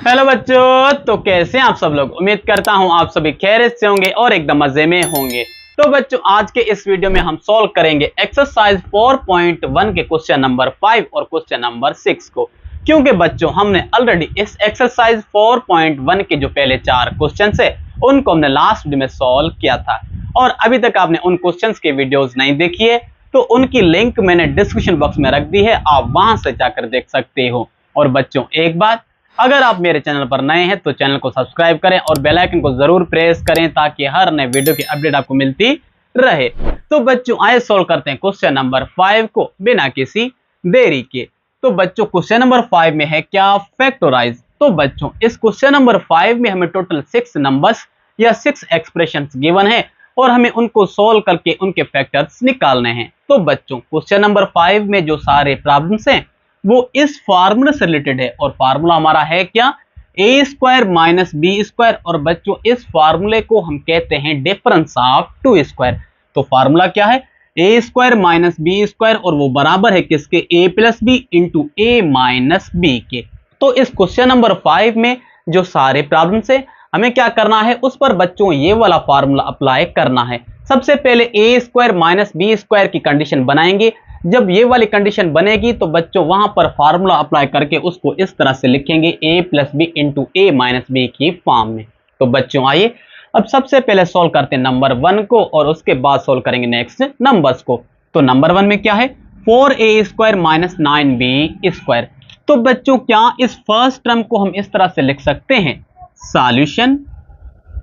Hello बच्चों, तो कैसे हैं आप सब लोग। उम्मीद करता हूं आप सभी खैरियत से होंगे और एकदम मजे में होंगे। तो बच्चों, आज के इस वीडियो में हम सॉल्व करेंगे एक्सरसाइज 4.1 के क्वेश्चन नंबर 5 और क्वेश्चन नंबर 6 को। क्योंकि बच्चों, हमने ऑलरेडी इस एक्सरसाइज 4.1 के जो पहले 4 क्वेश्चन है उनको हमने लास्ट वीडियो में सॉल्व किया था, और अभी तक आपने उन क्वेश्चंस के वीडियोस नहीं देखी है तो उनकी लिंक मैंने डिस्क्रिप्शन बॉक्स में रख दी है, आप वहां से जाकर देख सकते हो। और बच्चों, एक बात, अगर आप मेरे चैनल पर नए हैं तो चैनल को सब्सक्राइब करें और बेल आइकन को जरूर प्रेस करें ताकि हर नए वीडियो की अपडेट आपको मिलती रहे। तो बच्चों, आइए सॉल्व करते हैं क्वेश्चन नंबर 5 को बिना किसी देरी के। तो बच्चों, क्वेश्चन नंबर 5 में है क्या, फैक्टराइज। तो बच्चों, इस क्वेश्चन नंबर 5 में हमें टोटल 6 नंबर्स या 6 एक्सप्रेशंस गिवन है और हमें उनको सोल्व करके उनके फैक्टर्स निकालने हैं। तो बच्चों, क्वेश्चन नंबर 5 में जो सारे प्रॉब्लम्स हैं वो इस फार्मूला से रिलेटेड है, और फार्मूला हमारा है क्या, ए स्क्वायर माइनस बी स्क्वायर। और बच्चों, इस फार्मूले को हम कहते हैं डिफरेंस ऑफ टू स्क्वायर। तो फार्मूला क्या है, A square minus B square, और वो बराबर है किसके, ए plus B into A minus B के। तो इस क्वेश्चन नंबर 5 में जो सारे प्रॉब्लम्स है हमें क्या करना है, उस पर बच्चों ये वाला फार्मूला अप्लाई करना है। सबसे पहले ए स्क्वायर माइनस बी स्क्वायर की कंडीशन बनाएंगे। जब ये वाली कंडीशन बनेगी तो बच्चों वहां पर फार्मूला अप्लाई करके उसको इस तरह से लिखेंगे, ए plus B into A minus B की फॉर्म में। तो बच्चों, आइए अब सबसे पहले सोल्व करते हैं नंबर 1 को, और उसके बाद सोल्व करेंगे नेक्स्ट नंबर्स को। तो नंबर 1 में क्या है, 4a square minus 9b square. तो बच्चों, क्या इस फर्स्ट टर्म को हम इस तरह से लिख सकते हैं, सॉल्यूशन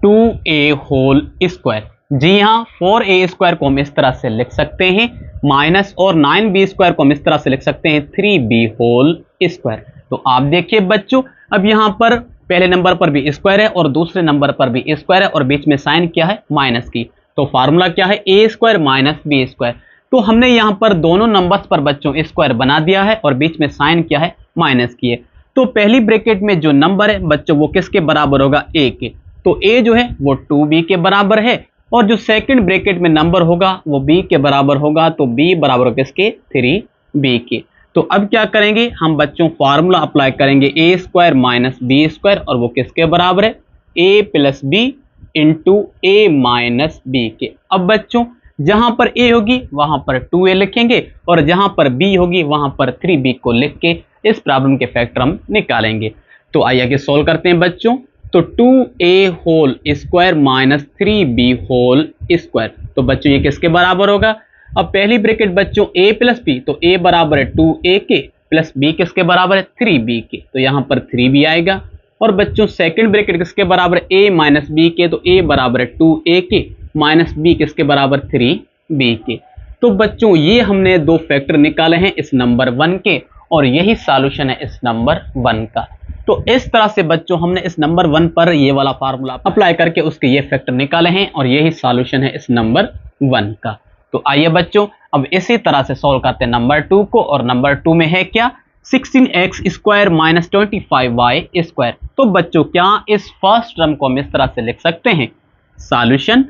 2a होल स्क्वायर। जी हाँ, 4a स्क्वायर को हम इस तरह से लिख सकते हैं, माइनस और 9b स्क्वायर को हम इस तरह से लिख सकते हैं 3b होल स्क्वायर। तो आप देखिए बच्चों, अब यहां पर पहले नंबर पर भी स्क्वायर है और दूसरे नंबर पर भी स्क्वायर है, और बीच में साइन क्या है, माइनस की। तो फार्मूला क्या है, A square minus B square. तो हमने यहां पर दोनों नंबर्स पर बच्चों स्क्वायर बना दिया है और बीच में साइन क्या है, माइनस की है। तो पहली ब्रैकेट में जो नंबर है बच्चों वो किसके बराबर होगा, ए के। तो ए जो है वो 2b के बराबर है, और जो सेकंड ब्रैकेट में नंबर होगा वो b के बराबर होगा। तो b बराबर होगा किसके, 3b के। तो अब क्या करेंगे हम बच्चों, फार्मूला अप्लाई करेंगे, A square minus B square, और वो किसके बराबर है, a plus B into A minus B के। अब बच्चों, जहां पर a होगी वहां पर 2a लिखेंगे, और जहां पर b होगी वहां पर 3b को लिख के इस प्रॉब्लम के फैक्टर हम निकालेंगे। तो आइए आगे सोल्व करते हैं बच्चों। तो 2a whole square minus 3b whole square. तो बच्चों ये किसके बराबर होगा, अब पहली ब्रैकेट बच्चों a प्लस बी, तो a बराबर है 2a के, प्लस b किसके बराबर है, 3b के। तो यहां पर 3b आएगा। और बच्चों सेकंड ब्रैकेट किसके बराबर है, a माइनस b के, तो a बराबर है 2a के, माइनस b किसके बराबर, 3b के। तो बच्चों, ये हमने दो फैक्टर निकाले हैं इस नंबर 1 के, और यही सॉल्यूशन है इस नंबर 1 का। तो इस तरह से बच्चों हमने इस नंबर 1 पर ये वाला फार्मूला अप्लाई करके उसके ये फैक्टर निकाले हैं, और यही सॉल्यूशन है इस नंबर 1 का। तो आइए बच्चों, अब इसी तरह से सॉल्व करते हैं नंबर 2 को, और नंबर 2 में है क्या, 16x square minus 25y square. तो बच्चों, क्या इस फर्स्ट टर्म को हम इस तरह से लिख सकते हैं, सॉल्यूशन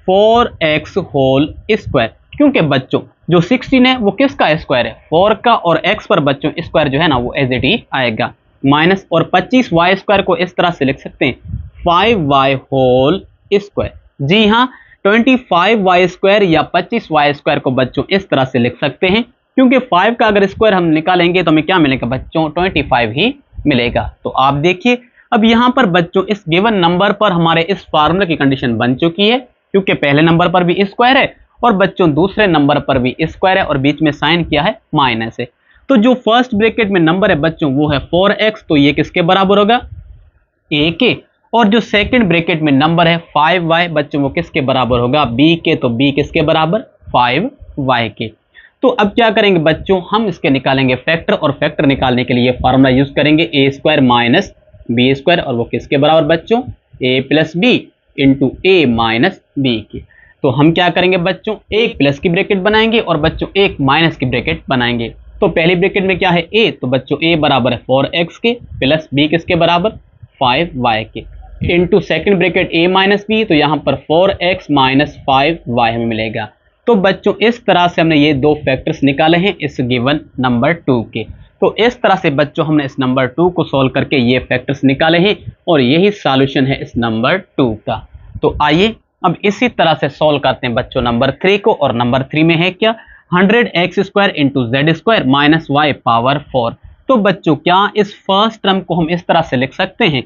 4x होल स्क्वायर। क्योंकि बच्चों जो 16 है वो किसका स्क्वायर है, 4 का, और x पर बच्चों स्क्वायर जो है ना वो एज इट इज आएगा, माइनस और 25y स्क्वायर को इस तरह से लिख सकते हैं 5y होल स्क्वायर। जी हाँ, 25y स्क्वायर या 25y स्क्वायर को बच्चों इस तरह से लिख सकते हैं, क्योंकि 5 का अगर स्क्वायर हम निकालेंगे तो हमें क्या मिलेगा बच्चों, 25 ही मिलेगा। तो आप देखिए, अब यहाँ पर बच्चों इस गिवन नंबर पर हमारे इस फार्मूला की कंडीशन बन चुकी है, क्योंकि पहले नंबर पर भी स्क्वायर है और बच्चों दूसरे नंबर पर भी स्क्वायर है, और बीच में साइन किया है, माइनस है। तो जो फर्स्ट ब्रैकेट में नंबर है बच्चों वो है 4x, तो ये किसके बराबर होगा, a के। और जो सेकंड ब्रैकेट में नंबर है 5y बच्चों वो किसके बराबर होगा, b के। तो b किसके बराबर, 5y के। तो अब क्या करेंगे बच्चों, हम इसके निकालेंगे फैक्टर, और फैक्टर निकालने के लिए फार्मूला यूज करेंगे, a square minus B square, और वो किसके बराबर बच्चों, a plus B into A minus B के। तो हम क्या करेंगे बच्चों, एक प्लस की ब्रैकेट बनाएंगे और बच्चों एक माइनस की ब्रैकेट बनाएंगे। तो पहली ब्रैकेट में क्या है, a, तो बच्चों a बराबर है 4x के, प्लस b किसके बराबर, 5y के, into second bracket a minus b, तो यहाँ पर 4x माइनस 5y हमें मिलेगा। तो बच्चों इस तरह से हमने ये दो फैक्टर्स निकाले हैं इस गिवन नंबर 2 के। तो इस तरह से बच्चों हमने इस नंबर 2 को सॉल्व करके ये फैक्टर्स निकाले हैं और यही सॉल्यूशन है इस नंबर 2 का। तो आइए अब इसी तरह से सॉल्व करते हैं बच्चों नंबर 3 को। और नंबर 3 में है क्या, 100x² into z² minus y power 4। तो बच्चों क्या इस फर्स्ट टर्म को हम इस तरह से लिख सकते हैं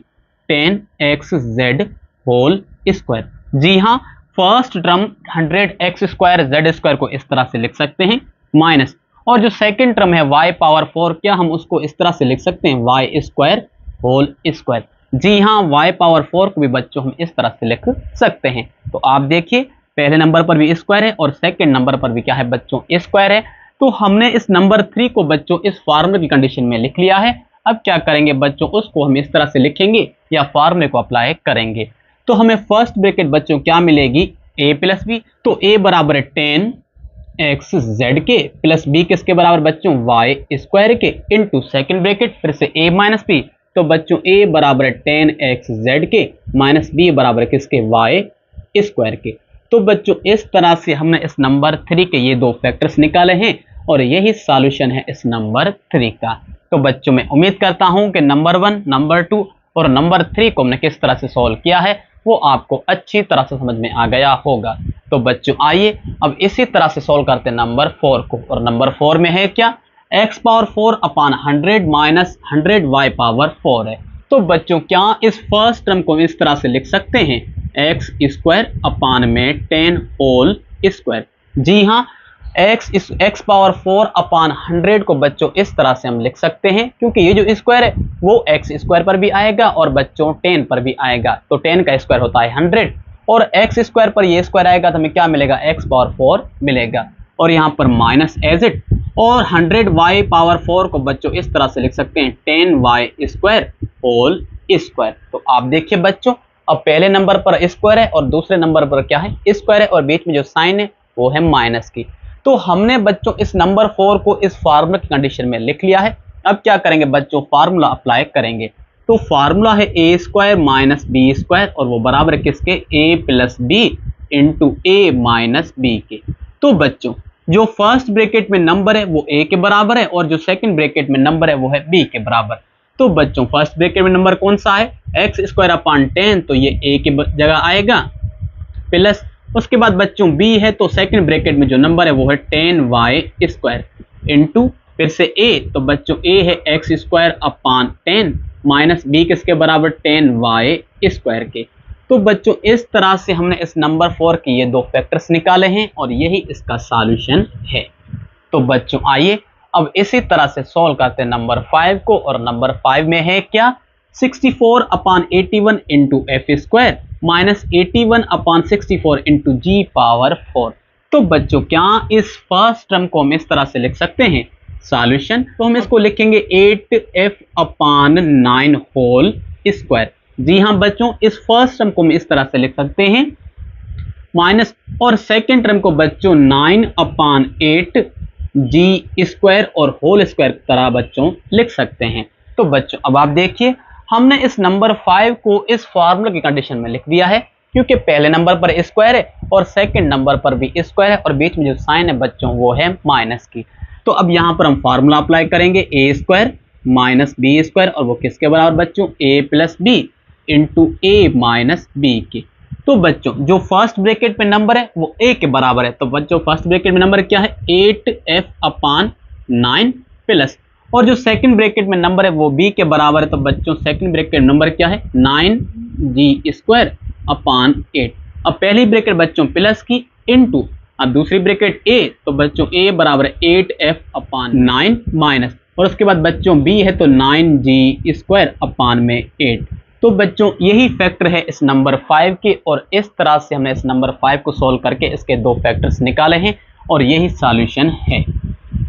10xz होल स्क्वायर। जी हाँ, फर्स्ट टर्म 100x² z² को इस तरह से लिख सकते हैं माइनस, और जो सेकंड टर्म है y पावर 4 क्या हम उसको इस तरह से लिख सकते हैं y² होल स्क्वायर। जी हाँ, y पावर 4 को भी बच्चों हम इस तरह से लिख सकते हैं। तो आप देखिए पहले नंबर पर भी स्क्वायर है और सेकंड नंबर पर भी क्या है बच्चों, स्क्वायर है। तो हमने इस नंबर 3 को बच्चों इस फार्मूले की कंडीशन में लिख लिया है। अब क्या करेंगे बच्चों, उसको हम इस तरह से लिखेंगे या फार्मूले को अप्लाई करेंगे। तो हमें फर्स्ट ब्रैकेट बच्चों क्या मिलेगी, a प्लस बी। तो a बराबर है 10xz के प्लस b किसके बराबर बच्चों, y² के इंटू सेकेंड ब्रैकेट फिर से a माइनस b। तो बच्चों a बराबर है 10xz के माइनस b बराबर है किसके, y² के। तो बच्चों इस तरह से हमने इस नंबर 3 के ये दो फैक्टर्स निकाले हैं और यही सॉल्यूशन है इस नंबर 3 का। तो बच्चों मैं उम्मीद करता हूं कि नंबर 1, नंबर 2 और नंबर 3 को हमने किस तरह से सॉल्व किया है वो आपको अच्छी तरह से समझ में आ गया होगा। तो बच्चों आइए अब इसी तरह से सॉल्व करते हैं नंबर 4 को। और नंबर 4 में है क्या, x पावर 4 अपान 100 माइनस 100y पावर 4 है। तो बच्चों क्या इस फर्स्ट टर्म को इस तरह से लिख सकते हैं x² अपान में 10 होल स्क्वायर। जी हाँ, x पावर 4 अपान 100 को बच्चों इस तरह से हम लिख सकते हैं क्योंकि ये जो स्क्वायर है वो x² पर भी आएगा और बच्चों 10 पर भी आएगा। तो 10 का स्क्वायर होता है 100 और x² पर ये स्क्वायर आएगा तो हमें क्या मिलेगा, x पावर 4 मिलेगा। और यहाँ पर माइनस एज इट, और 100y पावर 4 को बच्चों इस तरह से लिख सकते हैं 10y² होल स्क्वायर। तो आप देखिए बच्चों अब पहले नंबर पर स्क्वायर है और दूसरे नंबर पर क्या है, स्क्वायर है, और बीच में जो साइन है वो है माइनस की। तो हमने बच्चों इस नंबर 4 को इस फार्मूला की कंडीशन में लिख लिया है। अब क्या करेंगे बच्चों, फार्मूला अप्लाई करेंगे। तो फार्मूला है a² माइनस b² और वो बराबर है किसके, a प्लस b into a minus b के। तो बच्चों जो फर्स्ट ब्रैकेट में नंबर है वो a के बराबर है और जो सेकंड ब्रैकेट में नंबर है वो है b के बराबर। तो बच्चों फर्स्ट ब्रैकेट में नंबर कौन सा है, x² अपान 10, तो ये a के जगह आएगा प्लस, उसके बाद बच्चों b है तो सेकंड ब्रैकेट में जो नंबर है वो है 10y² इंटू फिर से a, तो बच्चों a है x² अपान 10 माइनस b किसके बराबर 10y² के। तो बच्चों इस तरह से हमने इस नंबर 4 के ये दो फैक्टर्स निकाले हैं और यही इसका सॉल्यूशन है। तो बच्चों आइए अब इसी तरह से सॉल्व करते हैं नंबर 5 को। और नंबर 5 में है क्या, 64 अपान 81 इंटू f² माइनस 81 अपान 64 इंटू g पावर 4। तो बच्चों क्या इस फर्स्ट टर्म को हम इस तरह से लिख सकते हैं सॉल्यूशन। तो हम इसको लिखेंगे 8f अपान 9 होल स्क्वायर। जी हाँ बच्चों, इस फर्स्ट टर्म को हम इस तरह से लिख सकते हैं माइनस, और सेकेंड टर्म को बच्चों 9 अपान 8 g² और होल स्क्वायर की तरह बच्चों लिख सकते हैं। तो बच्चों अब आप देखिए हमने इस नंबर 5 को इस फार्मूला की कंडीशन में लिख दिया है क्योंकि पहले नंबर पर स्क्वायर है और सेकंड नंबर पर भी स्क्वायर है और बीच में जो साइन है बच्चों वो है माइनस की। तो अब यहाँ पर हम फार्मूला अप्लाई करेंगे a² माइनस b² और वो किसके बराबर बच्चों, a प्लस b into a minus b के। तो बच्चों जो फर्स्ट ब्रैकेट में नंबर है वो a के बराबर है। तो बच्चों फर्स्ट ब्रैकेट में नंबर क्या है 8f अपान 9 प्लस, और जो सेकंड ब्रैकेट में नंबर है वो b के बराबर है। तो बच्चों सेकंड ब्रैकेट नंबर क्या है 9g² अपान 8। अब पहली ब्रैकेट बच्चों प्लस की इंटू अब दूसरी ब्रैकेट a, तो बच्चों a बराबर है 8f अपान 9 माइनस, और उसके बाद बच्चों b है तो 9g² अपान में 8। तो बच्चों यही फैक्टर है इस नंबर 5 के और इस तरह से हमने इस नंबर 5 को सॉल्व करके इसके दो फैक्टर्स निकाले हैं और यही सॉल्यूशन है।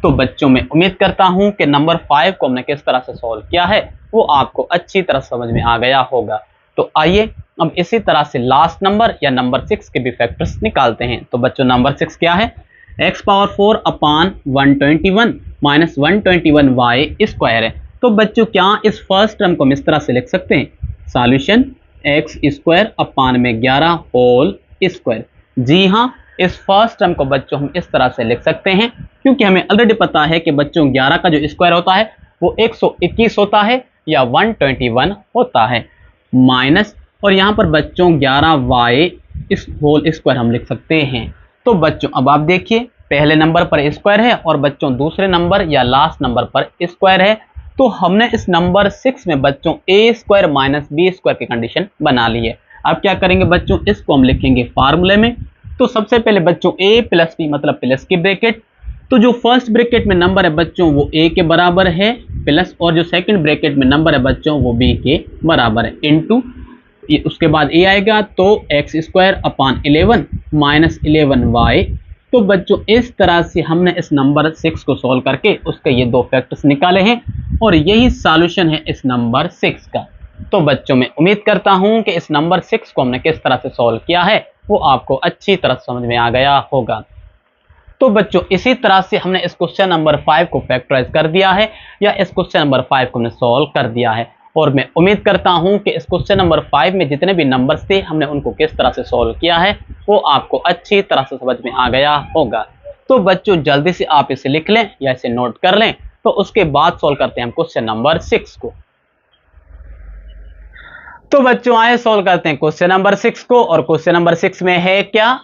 तो बच्चों मैं उम्मीद करता हूं कि नंबर 5 को हमने किस तरह से सॉल्व किया है वो आपको अच्छी तरह समझ में आ गया होगा। तो आइए अब इसी तरह से लास्ट नंबर या नंबर 6 के भी फैक्टर्स निकालते हैं। तो बच्चों नंबर 6 क्या है, x पावर 4 अपान 121 माइनस 121y² है। तो बच्चों क्या इस फर्स्ट टर्म को हम इस तरह से लिख सकते हैं सॉल्यूशन x² अपान में 11 होल स्क्वायर। जी हाँ, इस फर्स्ट टर्म को बच्चों हम इस तरह से लिख सकते हैं क्योंकि हमें ऑलरेडी पता है कि बच्चों 11 का जो स्क्वायर होता है वो 121 होता है या 121 होता है। माइनस और यहाँ पर बच्चों 11y इस होल स्क्वायर हम लिख सकते हैं। तो बच्चों अब आप देखिए पहले नंबर पर स्क्वायर है और बच्चों दूसरे नंबर या लास्ट नंबर पर स्क्वायर है। तो हमने इस नंबर 6 में बच्चों a square minus B square की कंडीशन बना ली है। अब क्या करेंगे बच्चों, इसको हम लिखेंगे फार्मूले में। तो सबसे पहले बच्चों a प्लस बी मतलब प्लस की ब्रैकेट, तो जो फर्स्ट ब्रैकेट में नंबर है बच्चों वो a के बराबर है प्लस, और जो सेकंड ब्रैकेट में नंबर है बच्चों वो b के बराबर है इनटू, उसके बाद a आएगा तो x square upon 11 minus 11y। तो बच्चों इस तरह से हमने इस नंबर 6 को सॉल्व करके उसके ये दो फैक्टर्स निकाले हैं और यही सॉल्यूशन है इस नंबर 6 का। तो बच्चों मैं उम्मीद करता हूं कि इस नंबर 6 को हमने किस तरह से सॉल्व किया है वो आपको अच्छी तरह समझ में आ गया होगा। तो बच्चों इसी तरह से हमने इस क्वेश्चन नंबर 5 को फैक्टराइज कर दिया है या इस क्वेश्चन नंबर 5 को हमने सॉल्व कर दिया है। और मैं उम्मीद करता हूं कि इस क्वेश्चन नंबर 5 में जितने भी नंबर्स थे हमने उनको किस तरह से सॉल्व किया है वो आपको अच्छी तरह से समझ में आ गया होगा। तो बच्चों जल्दी से आप इसे लिख लें या इसे नोट कर लें। तो उसके बाद सॉल्व करते हैं हम क्वेश्चन नंबर 6 को। तो बच्चों आए सॉल्व करते हैं क्वेश्चन नंबर 6 को, और क्वेश्चन नंबर 6 में है क्या,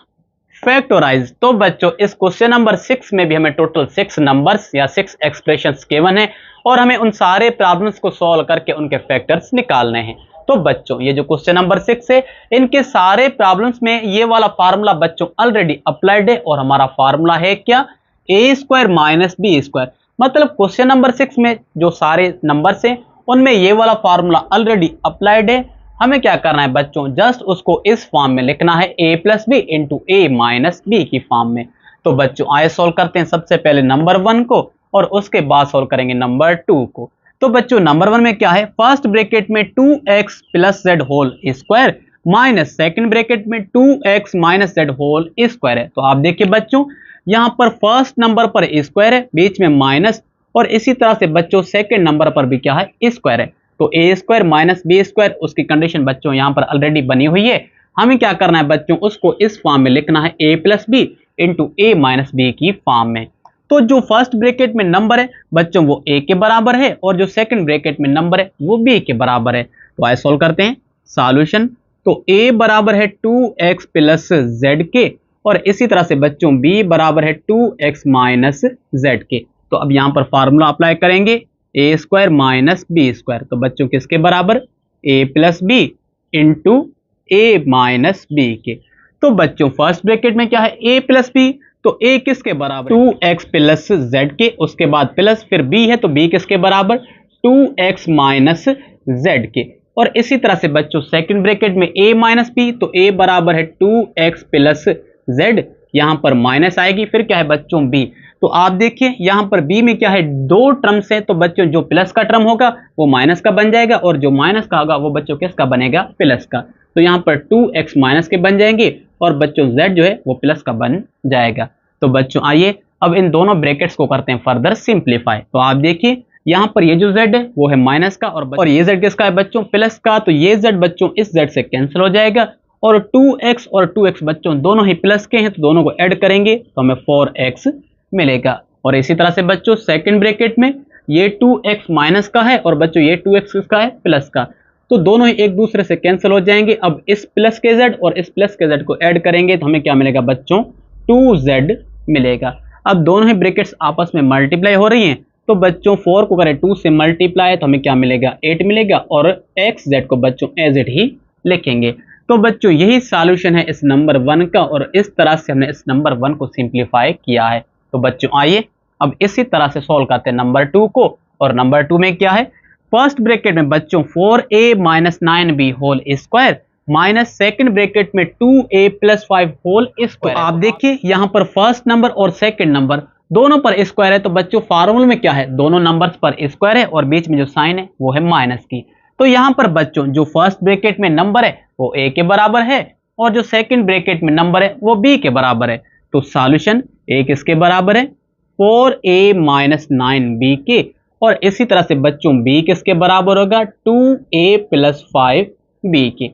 फैक्टराइज। तो बच्चों इस क्वेश्चन नंबर 6 में भी हमें टोटल 6 नंबर्स या 6 एक्सप्रेशंस गिवन है और हमें उन सारे प्रॉब्लम्स को सॉल्व करके उनके फैक्टर्स निकालने हैं। तो बच्चों ये जो क्वेश्चन नंबर 6 है इनके सारे प्रॉब्लम्स में ये वाला फार्मूला बच्चों ऑलरेडी अप्लाइड है और हमारा फार्मूला है क्या, a square minus B square. मतलब क्वेश्चन नंबर 6 में जो सारे नंबर्स हैं उनमें ये वाला फार्मूला ऑलरेडी अप्लाइड है। हमें क्या करना है बच्चों, जस्ट उसको इस फॉर्म में लिखना है a plus B into A minus B की फॉर्म में। तो बच्चों आए सॉल्व करते हैं सबसे पहले नंबर 1 को और उसके बाद सॉल्व करेंगे नंबर 2 को। तो बच्चों नंबर 1 में क्या है, फर्स्ट ब्रैकेट में 2x plus Z whole square minus second bracket में 2x minus Z whole square है। तो आप देखिए बच्चों यहां पर फर्स्ट नंबर पर स्क्वायर है, बीच में माइनस, और इसी तरह से बच्चों सेकंड नंबर पर भी क्या है, स्क्वायर है। तो a square minus B square उसकी कंडीशन बच्चों यहां पर ऑलरेडी बनी हुई है। हमें क्या करना है बच्चों, उसको इस फॉर्म में लिखना है a plus B into A minus B की फॉर्म में। तो जो फर्स्ट ब्रैकेट में नंबर है बच्चों वो a के बराबर है और जो सेकंड ब्रैकेट में नंबर है वो b के बराबर है। तो आइए सॉल्व करते हैं सॉल्यूशन। तो a बराबर है 2x प्लस जेड के और इसी तरह से बच्चों b बराबर है 2x माइनस जेड के। तो अब यहां पर फार्मूला अप्लाई करेंगे a square minus B square. तो बच्चों किसके बराबर, a plus B into A minus B के। तो बच्चों फर्स्ट ब्रैकेट में क्या है a प्लस बी, तो a किसके बराबर 2x प्लस जेड के, उसके बाद प्लस फिर b है तो b किसके बराबर 2x माइनस जेड के। और इसी तरह से बच्चों सेकंड ब्रैकेट में a माइनस बी, तो a बराबर है 2x प्लस जेड, यहां पर माइनस आएगी फिर क्या है बच्चों b। तो आप देखिए यहां पर b में क्या है, दो टर्म्स है, तो बच्चों जो प्लस का टर्म होगा वो माइनस का बन जाएगा और जो माइनस का होगा वो बच्चों किसका बनेगा, प्लस का। तो यहां पर 2x माइनस के बन जाएंगे और बच्चों z जो है वो प्लस का बन जाएगा। तो बच्चों आइए अब इन दोनों ब्रैकेट्स को करते हैं फर्दर सिंप्लीफाई। तो आप देखिए यहां पर ये जो z है वो है माइनस का और ये z किसका है बच्चों, प्लस का। तो ये z बच्चों इस z से कैंसिल हो जाएगा और 2x और 2x बच्चों दोनों ही प्लस के हैं तो दोनों को ऐड करेंगे तो हमें 4x मिलेगा। और इसी तरह से बच्चों सेकंड ब्रैकेट में ये 2x माइनस का है और बच्चों ये 2x किसका है, प्लस का। तो दोनों ही एक दूसरे से कैंसिल हो जाएंगे। अब इस प्लस के z और इस प्लस के z को ऐड करेंगे तो हमें क्या मिलेगा बच्चों, 2z मिलेगा। अब दोनों ही ब्रैकेट्स आपस में मल्टीप्लाई हो रही हैं तो बच्चों 4 को करें 2 से मल्टीप्लाई तो हमें क्या मिलेगा, 8 मिलेगा और xz को बच्चों एज इट ही लिखेंगे। तो बच्चों यही सॉल्यूशन है इस नंबर 1 का और इस तरह से हमने इस नंबर 1 को सिंप्लीफाई किया है। तो बच्चों आइए अब इसी तरह से सॉल्व करते हैं नंबर 2 को। और नंबर 2 में क्या है, फर्स्ट ब्रैकेट में बच्चों 4a minus 9b whole square minus second bracket में 2a प्लस 5 होल स्क्वायर। तो आप देखिए यहां पर फर्स्ट नंबर और सेकंड नंबर दोनों पर स्क्वायर है तो बच्चों फार्मूले में क्या है, दोनों नंबर्स पर स्क्वायर है और बीच में जो साइन है वो है माइनस की। तो यहां पर बच्चों जो फर्स्ट ब्रैकेट में नंबर है वो a के बराबर है और जो सेकंड ब्रैकेट में नंबर है वो b के बराबर है। तो सॉल्यूशन a किसके बराबर है, 4a माइनस 9b के। और इसी तरह से बच्चों b किसके बराबर होगा, 2a प्लस 5b के।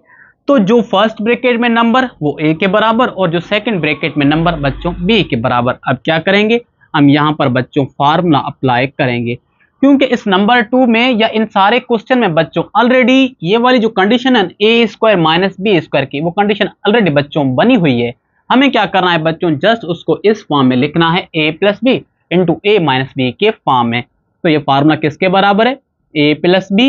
तो जो फर्स्ट ब्रैकेट में नंबर वो a के बराबर और जो सेकंड ब्रैकेट में नंबर बच्चों b के बराबर। अब क्या करेंगे, हम यहां पर बच्चों फार्मूला अप्लाई करेंगे। क्योंकि इस नंबर 2 में या इन सारे क्वेश्चन में बच्चों ऑलरेडी ये वाली जो कंडीशन है A square minus B square की, वो कंडीशन ऑलरेडी बच्चों बनी हुई है। हमें क्या करना है बच्चों, जस्ट उसको इस फॉर्म में लिखना है ए plus B into A minus B के फॉर्म में। तो ये फार्मूला किसके बराबर है, ए plus B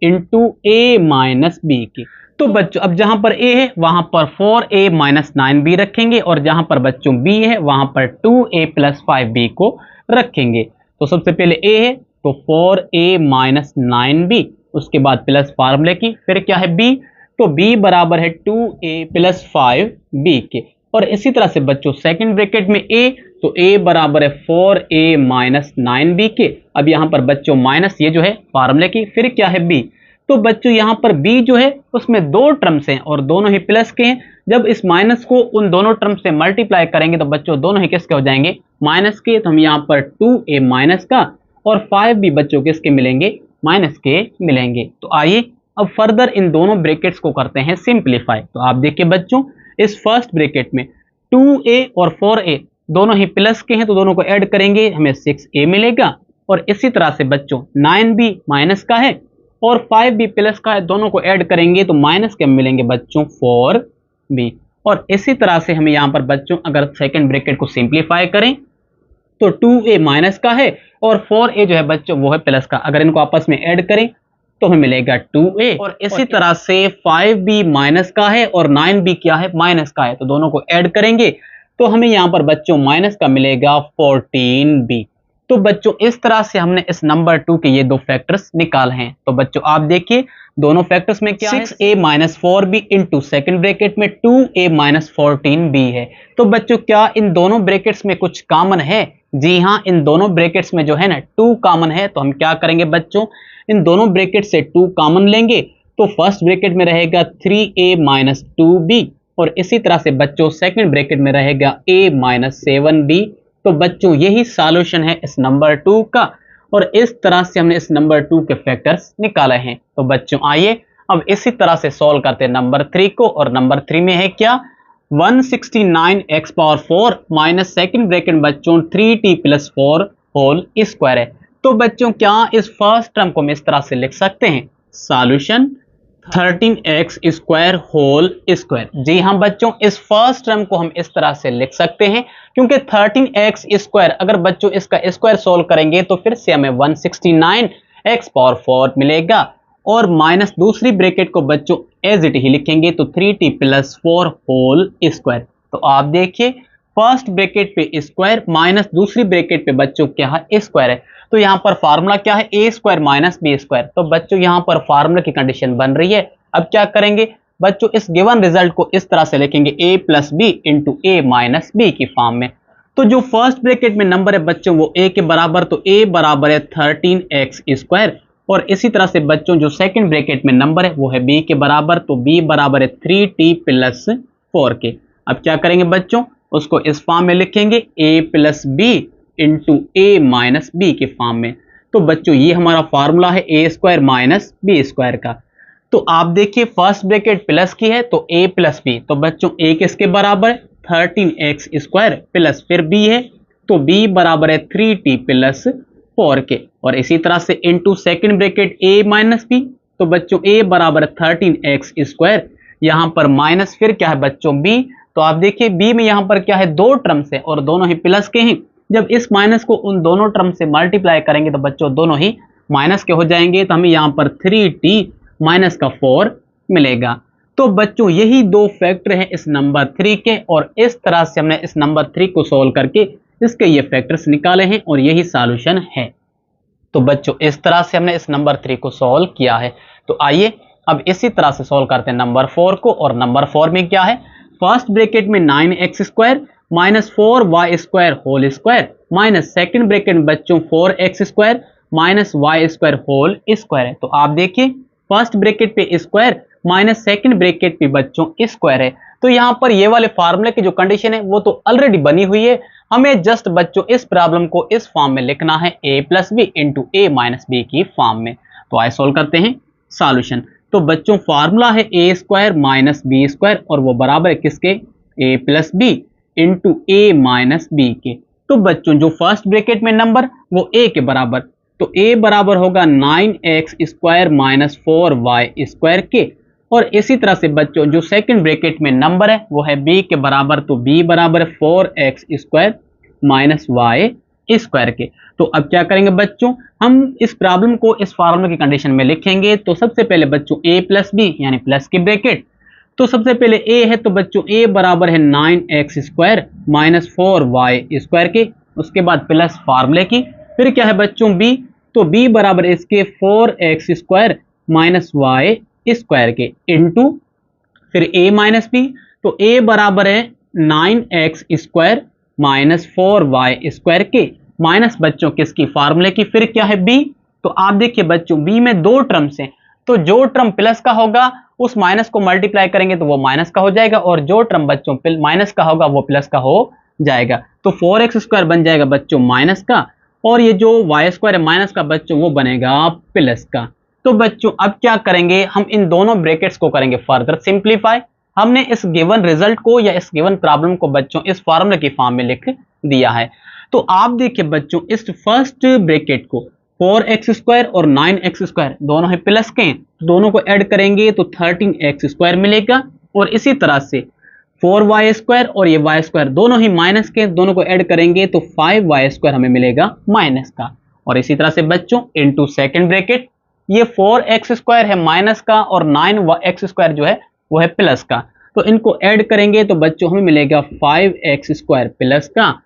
into A minus B की। तो बच्चों अब जहां पर ए है वहां पर 4a माइनस 9b रखेंगे, और जहां पर बच्चों b है वहां पर 2a प्लस 5b को रखेंगे। तो सबसे पहले a है तो 4a माइनस 9b, उसके बाद प्लस फार्मूले की, फिर क्या है b, तो b बराबर है 2a प्लस 5b के। और इसी तरह से बच्चों सेकंड ब्रैकेट में a, तो a बराबर है 4a माइनस 9b के। अब यहां पर बच्चों माइनस ये जो है फार्मूले की, फिर क्या है b, तो बच्चों यहां पर b जो है उसमें दो टर्म्स हैं और दोनों ही प्लस के हैं। जब इस माइनस को उन दोनों टर्म से मल्टीप्लाई करेंगे तो बच्चों दोनों ही किसके हो जाएंगे, माइनस के। तो हम यहां पर 2a माइनस का और 5b बच्चों किसके मिलेंगे, माइनस के मिलेंगे। तो आइए अब फर्दर इन दोनों ब्रैकेट्स को करते हैं सिंप्लीफाई। तो आप देखिए बच्चों इस फर्स्ट ब्रैकेट में 2a और 4a दोनों ही प्लस के हैं, तो दोनों को ऐड करेंगे हमें 6a मिलेगा। और इसी तरह से बच्चों 9b माइनस का है और 5b प्लस का है, दोनों को ऐड करेंगे तो माइनस के मिलेंगे बच्चों 4b। और इसी तरह से हमें यहां पर बच्चों अगर सेकंड ब्रैकेट को सिंप्लीफाई करें तो 2a माइनस का है और 4a जो है बच्चों वो है प्लस का, अगर इनको आपस में ऐड करें तो हमें मिलेगा 2a। और इसी तरह से 5b माइनस का है और 9b क्या है, माइनस का है, तो दोनों को ऐड करेंगे तो हमें यहां पर बच्चों माइनस का मिलेगा 14b। तो बच्चों इस तरह से हमने इस नंबर 2 के ये दो फैक्टर्स निकाले हैं। तो बच्चों आप देखिए दोनों फैक्टर्स में क्या है, 6a minus 4b into second bracket में 2a माइनस 14b है। तो बच्चों क्या इन दोनों ब्रैकेट्स में कुछ कॉमन है, जी हाँ इन दोनों ब्रैकेट्स में जो है ना 2 कॉमन है। तो हम क्या करेंगे बच्चों, इन दोनों ब्रैकेट से 2 कॉमन लेंगे, तो फर्स्ट ब्रैकेट में रहेगा 3a माइनस 2b और इसी तरह से बच्चों सेकंड ब्रैकेट में रहेगा a माइनस 7b। तो बच्चों यही सॉल्यूशन है इस नंबर 2 का, और इस तरह से हमने इस नंबर 2 के फैक्टर्स निकाले हैं। तो बच्चों आइए अब इसी तरह से सॉल्व करते हैं नंबर 3 को, और नंबर 3 में है क्या, 169x power 4 minus second bracket बच्चों 3t प्लस 4 होल स्क्वायर है। तो बच्चों क्या इस फर्स्ट टर्म को हम इस तरह से लिख सकते हैं, solution 13x square whole square. जी हाँ बच्चों इस फर्स्ट टर्म को हम इस तरह से लिख सकते हैं, क्योंकि 13x स्क्वायर अगर बच्चों इसका स्क्वायर सोल्व करेंगे तो फिर से हमें 169x पावर 4 मिलेगा, और माइनस दूसरी ब्रैकेट को बच्चों एज इट ही लिखेंगे तो 3t प्लस 4 होल स्क्वायर। तो आप देखिए फर्स्ट ब्रैकेट पे स्क्वायर माइनस दूसरी ब्रैकेट पे बच्चों क्या है, स्क्वायर है। तो यहां पर फार्मूला क्या है, A square minus B square. तो बच्चों यहां पर फार्मूला की कंडीशन बन रही है। अब क्या करेंगे बच्चों, इस गिवन रिजल्ट को इस तरह से लिखेंगे a plus B into A minus B की फॉर्म में। तो जो फर्स्ट ब्रैकेट में नंबर है बच्चों वो a के बराबर, तो a बराबर है 13x स्क्वायर, और इसी तरह से बच्चों जो सेकंड ब्रैकेट में नंबर है वो है b के बराबर, तो b बराबर है 3t प्लस 4 के। अब क्या करेंगे बच्चों, उसको इस फॉर्म में लिखेंगे a plus B into A minus B के फॉर्म में। तो बच्चों ये हमारा फार्मूला है A square minus B square का। तो आप देखिए फर्स्ट ब्रैकेट प्लस की है तो a प्लस बी, तो बच्चों a किसके बराबर है 13x स्क्वायर प्लस फिर b है तो b बराबर है 3t प्लस 4 के, और इसी तरह से into second bracket a minus B, तो बच्चों a बराबर है 13x स्क्वायर, यहां पर माइनस फिर क्या है बच्चों b। तो आप देखिए b में यहां पर क्या है, दो टर्म्स है और दोनों ही प्लस के हैं। जब इस माइनस को उन दोनों टर्म से मल्टीप्लाई करेंगे तो बच्चों दोनों ही माइनस के हो जाएंगे, तो हमें यहां पर 3t माइनस का 4 मिलेगा। तो बच्चों यही दो फैक्टर हैं इस नंबर 3 के, और इस तरह से हमने इस नंबर 3 को सोल्व करके इसके ये फैक्टर्स निकाले हैं और यही सॉल्यूशन है। तो बच्चों इस तरह से हमने इस नंबर 3 को सोल्व किया है। तो आइए अब इसी तरह से सोल्व करते हैं नंबर 4 को, और नंबर 4 में क्या है, फर्स्ट ब्रैकेट में 9x square minus 4y square whole square minus second bracket में बच्चों 4x square minus y square whole square है। तो आप देखिए फर्स्ट ब्रैकेट पे स्क्वायर माइनस सेकंड ब्रैकेट पे बच्चों स्क्वायर है। तो यहाँ पर ये वाले फार्मूले की जो कंडीशन है वो तो ऑलरेडी बनी हुई है, हमें जस्ट बच्चों इस प्रॉब्लम को इस फॉर्म में लिखना है a plus B into A minus B की फॉर्म में। तो आइए सोल्व करते हैं सॉल्यूशन। तो बच्चों फार्मूला है a square minus B square, और वो बराबर है किसके, a plus B into A minus B के। तो बच्चों जो फर्स्ट ब्रैकेट में नंबर वो a के बराबर, तो a बराबर होगा 9x² माइनस 4y² के। और इसी तरह से बच्चों जो सेकंड ब्रैकेट में नंबर है वो है b के बराबर, तो b बराबर 4x² माइनस y² के। तो अब क्या करेंगे बच्चों, हम इस प्रॉब्लम को इस फार्मूला की कंडीशन में लिखेंगे। तो सबसे पहले बच्चों a प्लस b यानी प्लस की ब्रैकेट, तो सबसे पहले a है तो बच्चों a बराबर है 9x² माइनस 4y² के, उसके बाद प्लस फार्मूले की, फिर क्या है बच्चों b, तो b बराबर इसके 4x² माइनस y² के इंटू फिर a माइनस b, तो a बराबर है 9x² माइनस 4y² के माइनस बच्चों किसकी, फार्मूले की, फिर क्या है b। तो आप देखिए बच्चों b में दो टर्म्स हैं, तो जो टर्म प्लस का होगा उस माइनस को मल्टीप्लाई करेंगे तो वो माइनस का हो जाएगा, और जो टर्म बच्चों माइनस का होगा वो प्लस का हो जाएगा। तो 4x² बन जाएगा बच्चों माइनस का, और ये जो y² है माइनस का बच्चों वो बनेगा प्लस का। तो बच्चों अब क्या करेंगे, हम इन दोनों ब्रैकेट्स को करेंगे फर्दर सिंप्लीफाई। हमने इस गिवन रिजल्ट को या इस गिवन प्रॉब्लम को बच्चों इस फार्मूले की फॉर्म में लिख दिया है। तो आप देखिए बच्चों इस फर्स्ट ब्रैकेट को 4x² और 9x² दोनों है प्लस के, दोनों को ऐड करेंगे तो 13x² मिलेगा, और इसी तरह से 4y² और ये y² दोनों ही माइनस के, दोनों को ऐड करेंगे तो 5y² हमें मिलेगा माइनस का। और इसी तरह से बच्चों इनटू सेकंड ब्रैकेट, ये 4x² है माइनस का और 9x² जो है वो है प्लस का, तो इनको ऐड करेंगे तो बच्चों हमें मिलेगा 5x² प्लस का,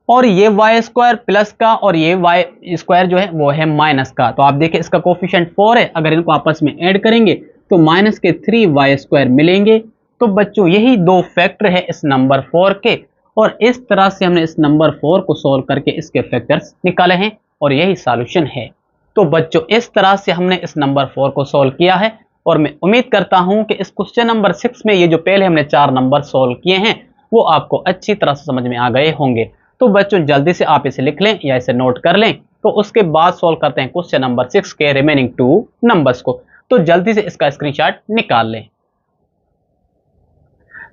और ये y² प्लस का और ये y² जो है वो है माइनस का। तो आप देखिए इसका कोफिशिएंट 4 है, अगर इनको आपस में ऐड करेंगे तो माइनस के 3y² मिलेंगे। तो बच्चों यही दो फैक्टर है इस नंबर 4 के, और इस तरह से हमने इस नंबर 4 को सॉल्व करके इसके फैक्टर्स निकाले हैं, और यही सॉल्यूशन है। तो बच्चों इस तरह से हमने इस नंबर 4 को सॉल्व किया है, और मैं उम्मीद करता हूं कि इस क्वेश्चन नंबर 6 में ये जो पहले हमने 4 नंबर सॉल्व किए हैं वो आपको अच्छी तरह से समझ में आ गए होंगे। तो बच्चों जल्दी से आप इसे लिख लें या इसे नोट कर लें, तो उसके बाद सॉल्व करते हैं क्वेश्चन नंबर 6 के रिमेनिंग 2 नंबर्स को। तो जल्दी से इसका स्क्रीनशॉट निकाल लें।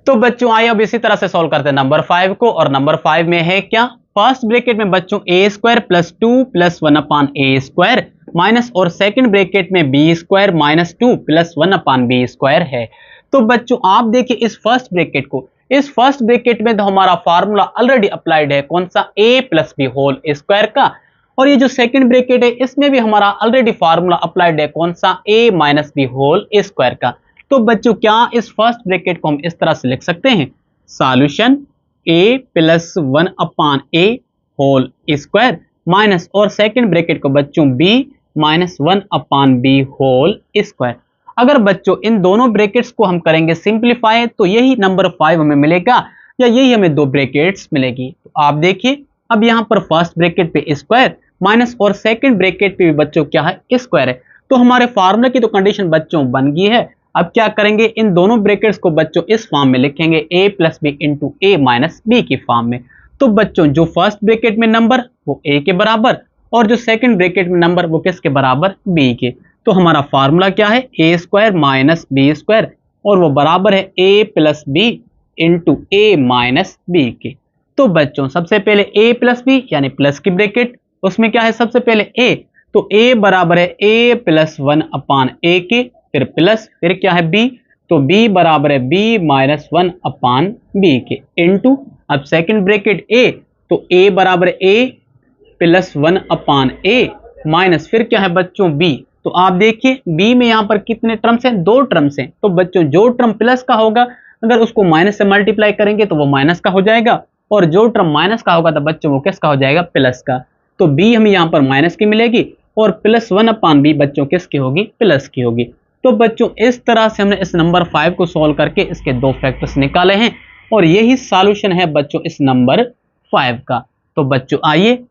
तो बच्चों आइए अब इसी तरह से सॉल्व करते हैं नंबर 5 को, और नंबर 5 में है क्या, फर्स्ट ब्रैकेट में बच्चों a² plus 2 plus 1/a² minus, और सेकंड ब्रैकेट में b² माइनस 2 प्लस 1/b² है। तो बच्चों आप देखिए इस फर्स्ट ब्रैकेट को, इस फर्स्ट ब्रैकेट में तो हमारा फार्मूला ऑलरेडी अप्लाइड है, कौन सा, a प्लस b होल स्क्वायर का, और ये जो सेकंड ब्रैकेट है इसमें भी हमारा ऑलरेडी फार्मूला अप्लाइड है, कौन सा, a minus b whole square का। तो बच्चों क्या इस फर्स्ट ब्रैकेट को हम इस तरह से लिख सकते हैं, solution a plus 1/a whole square minus, और सेकंड ब्रैकेट को बच्चों b minus 1/b whole square. अगर बच्चों इन दोनों ब्रैकेट्स को हम करेंगे सिंप्लीफाई तो यही नंबर 5 हमें मिलेगा, या यही हमें दो ब्रैकेट्स मिलेगी। तो आप देखिए अब यहां पर फर्स्ट ब्रैकेट पे स्क्वायर माइनस, और सेकंड ब्रैकेट पे भी बच्चों क्या है, स्क्वायर है। तो हमारे फार्मूले की तो कंडीशन बच्चों बन गई है। अब क्या करेंगे, इन दोनों ब्रैकेट्स को बच्चों इस फॉर्म में लिखेंगे, a plus B into a minus B की फॉर्म में। तो बच्चों जो फर्स्ट ब्रैकेट में नंबर वो a के बराबर, और जो सेकंड ब्रैकेट में नंबर वो किसके बराबर, b के। तो हमारा फार्मूला क्या है, a² माइनस b², और वो बराबर है a plus B into a minus B के। तो बच्चों सबसे पहले a प्लस बी यानी प्लस की ब्रैकेट, उसमें क्या है सबसे पहले a, तो a बराबर है a प्लस 1/a के, फिर प्लस, फिर क्या है b, तो b बराबर है b माइनस 1/b के इंटू, अब सेकंड ब्रैकेट a, तो a बराबर है a प्लस 1/a माइनस, फिर क्या है बच्चों b। तो आप देखिए b में यहां पर कितने टर्म्स हैं, दो टर्म्स हैं। तो बच्चों जो टर्म प्लस का होगा अगर उसको माइनस से मल्टीप्लाई करेंगे तो वो माइनस का हो जाएगा, और जो टर्म माइनस का होगा तो बच्चों वो किसका हो जाएगा, प्लस का। तो b हमें यहां पर माइनस की मिलेगी, और प्लस 1/b बच्चों किसकी होगी, प्लस की होगी। तो बच्चों इस तरह से हमने इस नंबर 5 को सॉल्व करके इसके दो फैक्टर्स निकाले हैं, और यही सॉल्यूशन है बच्चों इस नंबर 5 का। तो बच्चों आइए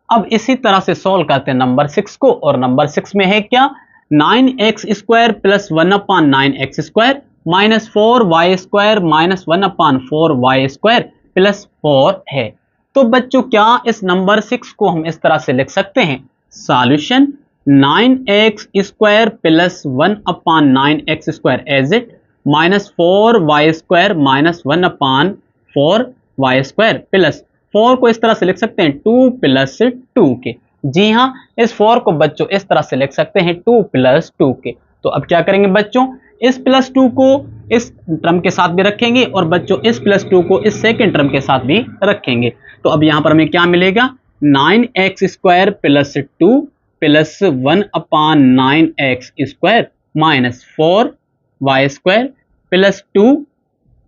अब इसी तरह से सॉल्व करते हैं नंबर 6 को, और नंबर 6 में है क्या, 9x² plus 1/9x² minus 4y² minus 1/4y² plus 4 है। तो बच्चों क्या इस नंबर 6 को हम इस तरह से लिख सकते हैं, solution 9x² plus 1/9x² as it minus 4y² minus 1/4y² plus 4 को इस तरह से लिख सकते हैं 2 प्लस 2 के। जी हाँ, इस 4 को बच्चों इस तरह से लिख सकते हैं 2 + 2 के। तो अब क्या करेंगे बच्चों, इस +2 को इस टर्म के साथ भी रखेंगे और बच्चों इस +2 को इस सेकंड टर्म के साथ भी रखेंगे। तो अब यहां पर हमें क्या मिलेगा, 9x² + 2 + 1/9x² minus 4y² + 2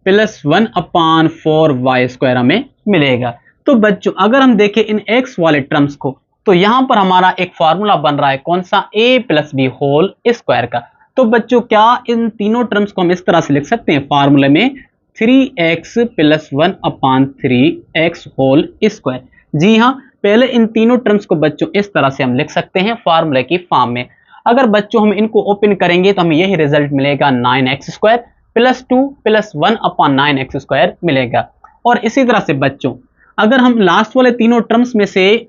+ 1/4y² हमें मिलेगा। तो बच्चों अगर हम देखें इन x वाले टर्म्स को, तो यहां पर हमारा एक फार्मूला बन रहा है कौन सा, a + b होल स्क्वायर का। तो बच्चों क्या इन तीनों टर्म्स को हम इस तरह से लिख सकते हैं फार्मूले में 3x + 1/3x होल स्क्वायर। जी हाँ, पहले इन तीनों टर्म्स को बच्चों इस तरह से हम लिख सकते हैं फार्मूले की फॉर्म में। अगर बच्चों हम इनको ओपन करेंगे तो हमें यही रिजल्ट मिलेगा 9x² + 2 + 1/9x² मिलेगा। और इसी तरह से बच्चों अगर हम लास्ट वाले तीनों टर्म्स में से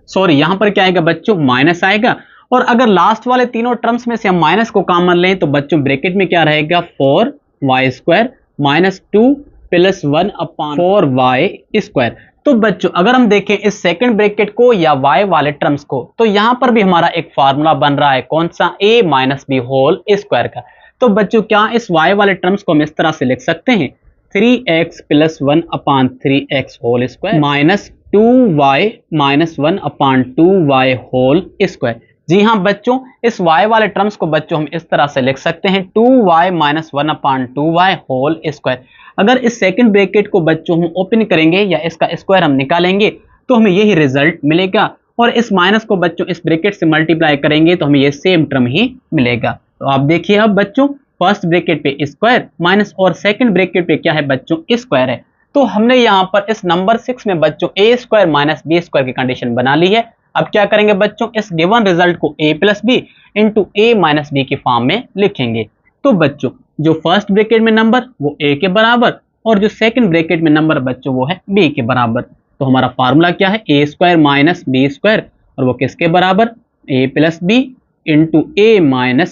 यहां पर क्या आएगा बच्चों, माइनस आएगा। और अगर लास्ट वाले तीनों टर्म्स में से हम माइनस को कॉमन लें तो बच्चों ब्रैकेट में क्या रहेगा, 4y² - 2 + 1/4y²। तो बच्चों अगर हम देखें इस सेकंड ब्रैकेट को या y वाले टर्म्स को, तो यहां पर भी हमारा एक फार्मूला बन रहा है कौन सा, a - b होल स्क्वायर का। तो बच्चों क्या इस y वाले टर्म्स को हम इस तरह से लिख सकते हैं 3x + 1/3x whole square minus 2y - 1/2y whole square. जी हाँ बच्चों, इस y वाले टर्म्स को बच्चों हम इस तरह से लिख सकते हैं 2y - 1/2y होल स्क्वायर। अगर इस सेकंड ब्रैकेट को बच्चों हम ओपन करेंगे या इसका स्क्वायर हम निकालेंगे तो हमें यही रिजल्ट मिलेगा। और इस माइनस को बच्चों इस ब्रैकेट से मल्टीप्लाई करेंगे तो हमें ये सेम टर्म ही मिलेगा। तो आप देखिए अब बच्चों फर्स्ट ब्रैकेट पे स्क्वायर माइनस और सेकंड ब्रैकेट पे क्या है बच्चों, स्क्वायर है। तो हमने यहां पर इस नंबर 6 में बच्चों a² - b² की कंडीशन बना ली है। अब क्या करेंगे बच्चों, इस गिवन रिजल्ट को a + b × a - b की फॉर्म में लिखेंगे। तो बच्चों जो फर्स्ट ब्रैकेट में नंबर वो a के बराबर और जो सेकंड ब्रैकेट में नंबर बच्चों वो है b के बराबर। तो हमारा फार्मूला क्या है, a² - b² और वो किसके बराबर, a + b × a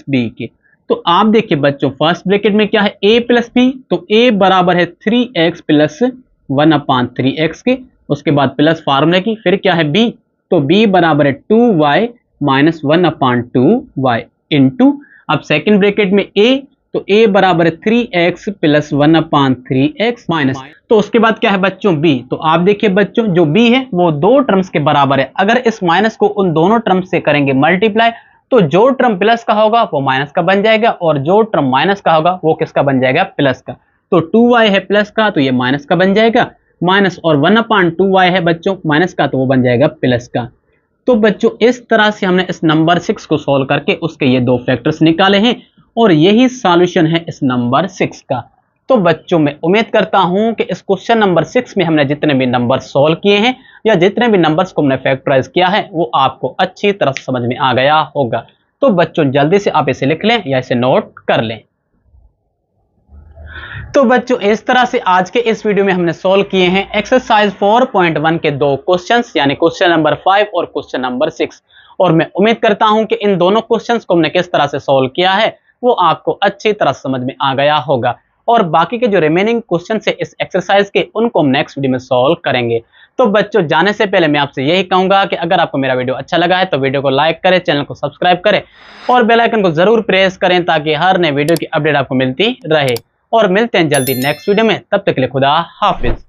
- b के। तो आप देखिए बच्चों फर्स्ट ब्रैकेट में क्या है a + b, तो a बराबर है 3x + 1/3x के, उसके बाद प्लस फार्मूले की, फिर क्या है b, तो b बराबर है 2y - 1/2y इंटू, अब सेकंड ब्रैकेट में a, तो a बराबर है 3x + 1/3x माइनस, तो उसके बाद क्या है बच्चों b। तो आप देखिए बच्चों जो b है वो दो टर्म्स के बराबर है। अगर इस माइनस को उन दोनों टर्म्स से करेंगे मल्टीप्लाई तो जो टर्म प्लस का होगा वो माइनस का बन जाएगा और जो टर्म माइनस का होगा वो किसका बन जाएगा, प्लस का। तो 2y है प्लस का तो ये माइनस का बन जाएगा, माइनस और 1/2y है बच्चों माइनस का तो वो बन जाएगा प्लस का। तो बच्चों इस तरह से हमने इस नंबर 6 को सॉल्व करके उसके ये दो फैक्टर्स निकाले हैं और यही सॉल्यूशन है इस नंबर 6 का। तो बच्चों मैं उम्मीद करता हूं कि इस क्वेश्चन नंबर 6 में हमने जितने भी नंबर सॉल्व किए हैं या जितने भी नंबर्स को हमने फैक्टराइज किया है वो आपको अच्छी तरह से समझ में आ गया होगा। तो बच्चों जल्दी से आप इसे लिख लें या इसे नोट कर लें। तो बच्चों इस तरह से आज के इस वीडियो में हमने सॉल्व किए हैं एक्सरसाइज 4.1 के दो क्वेश्चंस, यानी क्वेश्चन नंबर 5 और क्वेश्चन नंबर 6। और मैं उम्मीद करता हूं कि इन दोनों क्वेश्चंस को हमने किस तरह से सॉल्व किया है वो आपको अच्छी तरह समझ में आ गया होगा। और बाकी के जो रिमेनिंग क्वेश्चन है इस एक्सरसाइज के उनको हम नेक्स्ट वीडियो में सॉल्व करेंगे। तो बच्चों जाने से पहले मैं आपसे यही कहूंगा कि अगर आपको मेरा वीडियो अच्छा लगा है तो वीडियो को लाइक करें, चैनल को सब्सक्राइब करें और बेल आइकन को जरूर प्रेस करें ताकि हर नए वीडियो की अपडेट आपको मिलती रहे। और मिलते हैं जल्दी नेक्स्ट वीडियो में, तब तक के लिए खुदा हाफिज।